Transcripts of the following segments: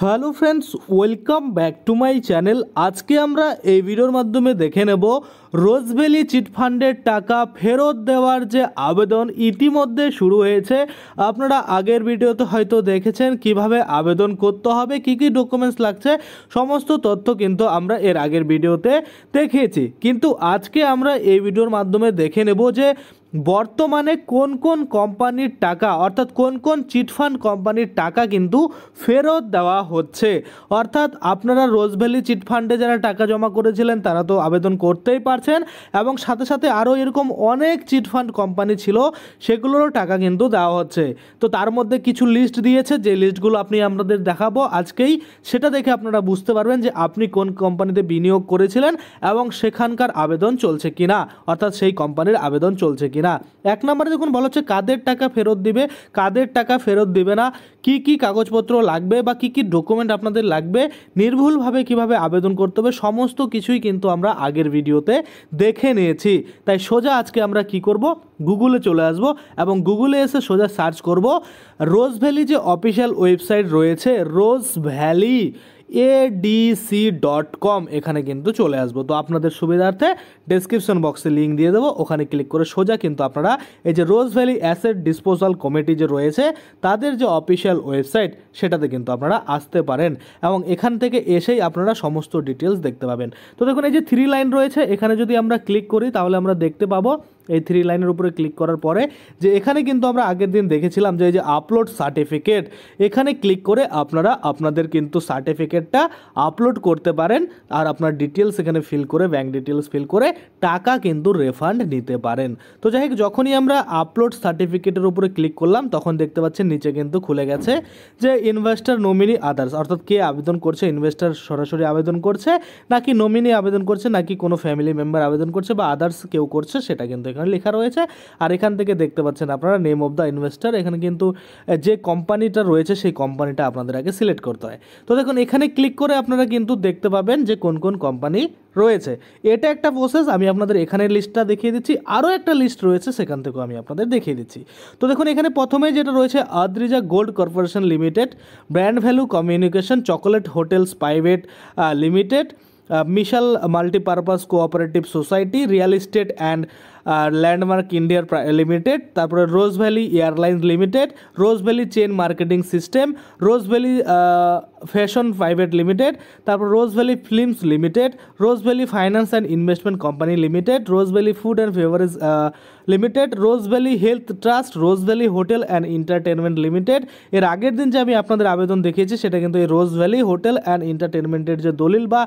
Hello friends, welcome back to my channel. আজকে আমরা এই ভিডিওর মাধ্যমে দেখে নেব রোজভ্যালি চিটফান্ডের টাকা ফেরত দেওয়ার যে আবেদন ইতিমধ্যে শুরু হয়েছে। আপনারা আগের ভিডিওতে হয়তো দেখেছেন কিভাবে আবেদন করতে হবে, কি কি ডকুমেন্টস লাগছে, সমস্ত তথ্য কিন্তু আমরা এর আগের ভিডিওতে দেখিয়েছি। কিন্তু আজকে আমরা এই ভিডিওর মাধ্যমে দেখে নেব যে বর্তমানে কোন কোন কোম্পানির টাকা, অর্থাৎ কোন কোন চিটফান্ড কোম্পানির টাকা কিন্তু ফেরত দেওয়া হচ্ছে। অর্থাৎ আপনারা রোজভ্যালি চিটফান্ডে যারা টাকা জমা করেছিলেন তারা তো আবেদন করতেই পারছেন, এবং সাথে সাথে আরও এরকম অনেক চিটফান্ড কোম্পানি ছিল সেগুলোরও টাকা কিন্তু দেওয়া হচ্ছে। তো তার মধ্যে কিছু লিস্ট দিয়েছে, যে লিস্টগুলো আপনি আপনাদের দেখাবো আজকেই, সেটা দেখে আপনারা বুঝতে পারবেন যে আপনি কোন কোম্পানিতে বিনিয়োগ করেছিলেন এবং সেখানকার আবেদন চলছে কিনা, অর্থাৎ সেই কোম্পানির আবেদন চলছে কিনা। এক নম্বরে দেখুন বলা হচ্ছে কাদের টাকা ফেরত দিবে, কাদের টাকা ফেরত দিবে না, কি কি কাগজপত্র লাগবে বা কি কি ডকুমেন্ট আপনাদের লাগবে, নির্ভুলভাবে কিভাবে আবেদন করতে হবে, সমস্ত কিছুই কিন্তু আমরা আগের ভিডিওতে দেখে নিয়েছি। তাই সোজা আজকে আমরা কি করব, গুগলে চলে আসব এবং গুগলে এসে সোজা সার্চ করব রোজভ্যালি যে অফিসিয়াল ওয়েবসাইট রয়েছে রোজভ্যালি adc.com, এখানে কিন্তু চলে আসবো। তো আপনাদের সুবিধার্থে ডেসক্রিপশন বক্সে লিঙ্ক দিয়ে দেবো, ওখানে ক্লিক করে সোজা কিন্তু আপনারা এই যে রোজভ্যালি অ্যাসেট ডিসপোজাল কমিটি যে রয়েছে তাদের যে অফিসিয়াল ওয়েবসাইট সেটাতে কিন্তু আপনারা আসতে পারেন, এবং এখান থেকে এসেই আপনারা সমস্ত ডিটেলস দেখতে পাবেন। তো দেখুন এই যে 3 লাইন রয়েছে, এখানে যদি আমরা ক্লিক করি তাহলে আমরা দেখতে পাবো এই 3 লাইনের উপরে ক্লিক করার পরে যে এখানে কিন্তু আমরা আগের দিন দেখেছিলাম যে এই যে আপলোড সার্টিফিকেট, এখানে ক্লিক করে আপনারা আপনাদের কিন্তু সার্টিফিকেটটা আপলোড করতে পারেন, আর আপনার ডিটেলস এখানে ফিল করে, ব্যাঙ্ক ডিটেলস ফিল করে টাকা কিন্তু রিফান্ড নিতে পারেন। তো যাই হোক, যখনই আমরা আপলোড সার্টিফিকেটের উপরে ক্লিক করলাম তখন দেখতে পাচ্ছেন নিচে কিন্তু খুলে গেছে যে ইনভেস্টর নমিনি আদার্স, অর্থাৎ কে আবেদন করছে, ইনভেস্টর সরাসরি আবেদন করছে নাকি নমিনি আবেদন করছে নাকি কোনো ফ্যামিলি মেম্বার আবেদন করছে বা আদার্স কেউ করছে, সেটা কিন্তু এখানে লেখা রয়েছে। আর এখান থেকে দেখতে পাচ্ছেন আপনারা নেম অফ দ্য ইনভেস্টর, এখানে কিন্তু যে কোম্পানিটা রয়েছে সেই কোম্পানিটা আপনাদের আগে সিলেক্ট করতে হয়। তো দেখুন এখানে ক্লিক করে আপনারা কিন্তু দেখতে পাবেন যে কোন কোন কোম্পানি রয়েছে। এটা একটা প্রসেস, আমি আপনাদের এখানে লিস্টটা দেখিয়ে দিচ্ছি, আরও একটা লিস্ট রয়েছে সেখান থেকেও আমি আপনাদের দেখিয়ে দিচ্ছি। তো দেখুন এখানে প্রথমে যেটা রয়েছে Adrija gold corporation limited, brand value communication, chocolate hotels private limited, Mishal multipurpose cooperative society, real estate and landmark India limited, তারপরে Rose Valley airlines limited, Rose Valley chain marketing system, Rose Valley fashion private limited, তারপর Rose Valley films limited, Rose Valley finance and investment company limited, Rose Valley food and beverage limited, Rose Valley health trust, Rose Valley hotel and entertainment limited. এর আগের দিন যে আমি আপনাদের আবেদন দেখিয়েছি সেটা কিন্তু এই রোজভ্যালি হোটেল অ্যান্ড এন্টারটেনমেন্টের যে দলিল বা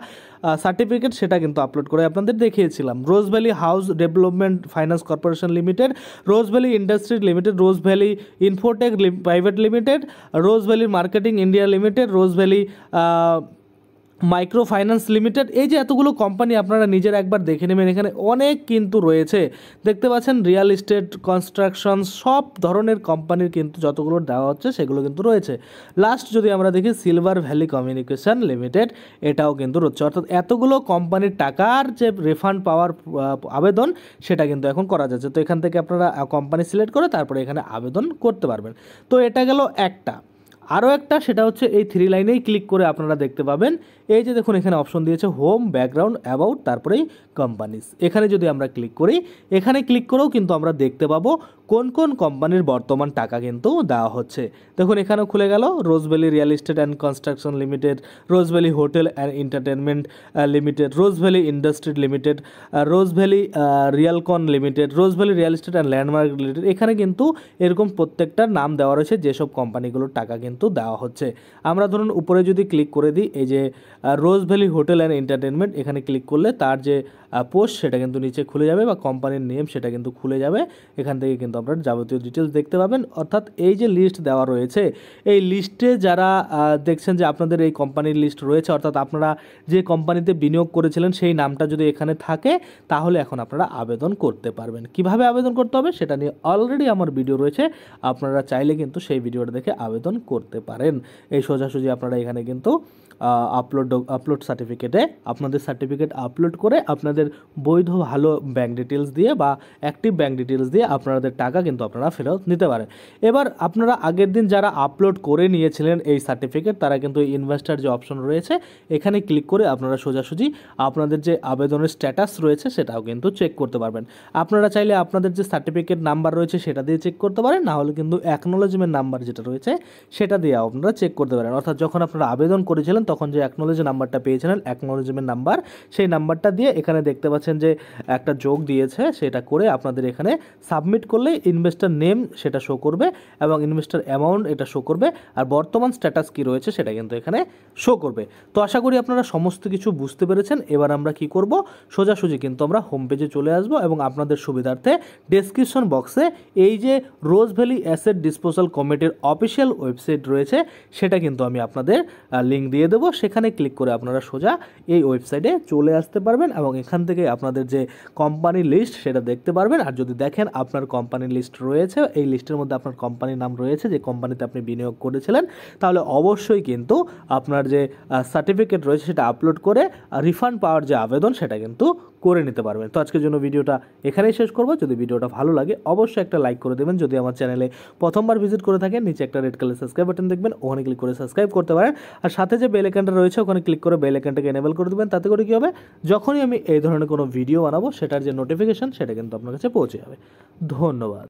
সার্টিফিকেট সেটা কিন্তু আপলোড করে আপনাদের দেখিয়েছিলাম। Rose Valley house development finance corporation limited, Rose Valley industry limited, Rose Valley Infotech private limited, Rose Valley marketing India limited, Rose Valley micro finance limited. এই যে এতগুলো কোম্পানি আপনারা নিজের একবার দেখে নেবেন, এখানে অনেক কিন্তু রয়েছে, দেখতে পাচ্ছেন রিয়েল এস্টেট, কনস্ট্রাকশন, সব ধরনের কোম্পানির কিন্তু যতগুলো দেওয়া হচ্ছে সেগুলো কিন্তু রয়েছে। লাস্ট যদি আমরা দেখি সিলভার ভ্যালি কমিউনিকেশন লিমিটেড, এটাও কিন্তু রয়েছে। অর্থাৎ এতগুলো কোম্পানির টাকার যে রিফান্ড পাওয়ার আবেদন সেটা কিন্তু এখন করা যাচ্ছে। তো এখান থেকে আপনারা কোম্পানি সিলেক্ট করে তারপরে এখানে আবেদন করতে পারবেন। তো এটা গেল একটা। আরও একটা, সেটা হচ্ছে এই 3 লাইনেই ক্লিক করে আপনারা দেখতে পাবেন এই যে দেখুন এখানে অপশন দিয়েছে হোম, ব্যাকগ্রাউন্ড, অ্যাবাউট, তারপরেই কোম্পানিজ। এখানে যদি আমরা ক্লিক করি, এখানে ক্লিক করেও কিন্তু আমরা দেখতে পাবো কোন কোন কোম্পানির বর্তমান টাকা কিন্তু দেওয়া হচ্ছে। দেখুন এখানেও খুলে গেল Rose Valley real estate and construction limited, Rose Valley hotel and entertainment limited, Rose Valley industry limited, Rose Valley Realcon limited, Rose Valley real estate and landmark limited. এখানে কিন্তু এরকম প্রত্যেকটার নাম দেওয়া রয়েছে যেসব কোম্পানিগুলোর টাকা কিন্তু দেওয়া হচ্ছে। আমরা ধরুন উপরে যদি ক্লিক করে দিই এই যে রোজভ্যালি হোটেল অ্যান্ড এন্টারটেনমেন্ট, এখানে ক্লিক করলে তার যে পোস্ট সেটা কিন্তু নিচে খুলে যাবে বা কোম্পানির নেম সেটা কিন্তু খুলে যাবে। এখান থেকে কিন্তু আপনারা যাবতীয় ডিটেলস দেখতে পাবেন। অর্থাৎ এই যে লিস্ট দেওয়া রয়েছে, এই লিস্টে যারা দেখছেন যে আপনাদের এই কোম্পানির লিস্ট রয়েছে, অর্থাৎ আপনারা যে কোম্পানিতে বিনিয়োগ করেছিলেন সেই নামটা যদি এখানে থাকে তাহলে এখন আপনারা আবেদন করতে পারবেন। কিভাবে আবেদন করতে হবে সেটা নিয়ে অলরেডি আমার ভিডিও রয়েছে, আপনারা চাইলে কিন্তু সেই ভিডিওটা দেখে আবেদন করতে পারেন। এই সোজাসুজি আপনারা এখানে কিন্তু আপলোড সার্টিফিকেটে আপনাদের সার্টিফিকেট আপলোড করে আপনাদের আপনাদের বৈধ ভালো ব্যাঙ্ক ডিটেলস দিয়ে বা অ্যাক্টিভ ব্যাঙ্ক ডিটেলস দিয়ে আপনাদের টাকা কিন্তু আপনারা ফেরত নিতে পারেন। এবার আপনারা আগের দিন যারা আপলোড করে নিয়েছিলেন এই সার্টিফিকেট, তারা কিন্তু ইনভেস্টার যে অপশন রয়েছে এখানে ক্লিক করে আপনারা সোজাসুজি আপনাদের যে আবেদনের স্ট্যাটাস রয়েছে সেটাও কিন্তু চেক করতে পারবেন। আপনারা চাইলে আপনাদের যে সার্টিফিকেট নাম্বার রয়েছে সেটা দিয়ে চেক করতে পারেন, না হলে কিন্তু অ্যাকনোলেজমেন্ট নাম্বার যেটা রয়েছে সেটা দিয়ে আপনারা চেক করতে পারেন। অর্থাৎ যখন আপনারা আবেদন করেছিলেন তখন যে অ্যাকনোলেজ নাম্বারটা পেয়েছিলেন, অ্যাকনোলেজমেন্ট নাম্বার, সেই নাম্বারটা দিয়ে এখানে দেখতে পাচ্ছেন যে একটা যোগ দিয়েছে, সেটা করে আপনাদের এখানে সাবমিট করলে ইনভেস্টর নেম সেটা শো করবে এবং ইনভেস্টর অ্যামাউন্ট এটা শো করবে, আর বর্তমান স্ট্যাটাস কী রয়েছে সেটা কিন্তু এখানে শো করবে। তো আশা করি আপনারা সমস্ত কিছু বুঝতে পেরেছেন। এবার আমরা কি করব, সোজাসুজি কিন্তু আমরা হোম পেজে চলে আসব এবং আপনাদের সুবিধার্থে ডেসক্রিপশন বক্সে এই যে রোজ ভ্যালি অ্যাসেট ডিসপোজাল কমিটির অফিসিয়াল ওয়েবসাইট রয়েছে সেটা কিন্তু আমি আপনাদের লিঙ্ক দিয়ে দেবো। সেখানে ক্লিক করে আপনারা সোজা এই ওয়েবসাইটে চলে আসতে পারবেন এবং এখান থেকে আপনাদের যে কোম্পানি লিস্ট সেটা দেখতে পারবেন। আর যদি দেখেন আপনার কোম্পানি লিস্ট রয়েছে, এই লিস্টের মধ্যে আপনার কোম্পানির নাম রয়েছে যে কোম্পানিতে আপনি বিনিয়োগ করেছিলেন, তাহলে অবশ্যই কিন্তু আপনার যে সার্টিফিকেট রয়েছে সেটা আপলোড করে রিফান্ড পাওয়ার যে আবেদন সেটা কিন্তু করে নিতে পারবেন। তো আজকের জন্য ভিডিওটা এখানেই শেষ করব। যদি ভিডিওটা ভালো লাগে অবশ্যই একটা লাইক করে দেবেন। যদি আমার চ্যানেলে প্রথমবার ভিজিট করে থাকেন, নিচে একটা রেড কালার সাবস্ক্রাইব বাটন দেখবেন, ওখানে ক্লিক করে সাবস্ক্রাইব করতে পারেন। আর সাথে যে বেল আইকনটা রয়েছে ওখানে ক্লিক করে বেল আইকনটাকে এনেবল করে দেবেন। তাতে করে কী হবে, যখনই আমি এই ধরনের কোনো ভিডিও বানাবো সেটার যে নোটিফিকেশন সেটা কিন্তু আপনার কাছে পৌঁছে যাবে। ধন্যবাদ।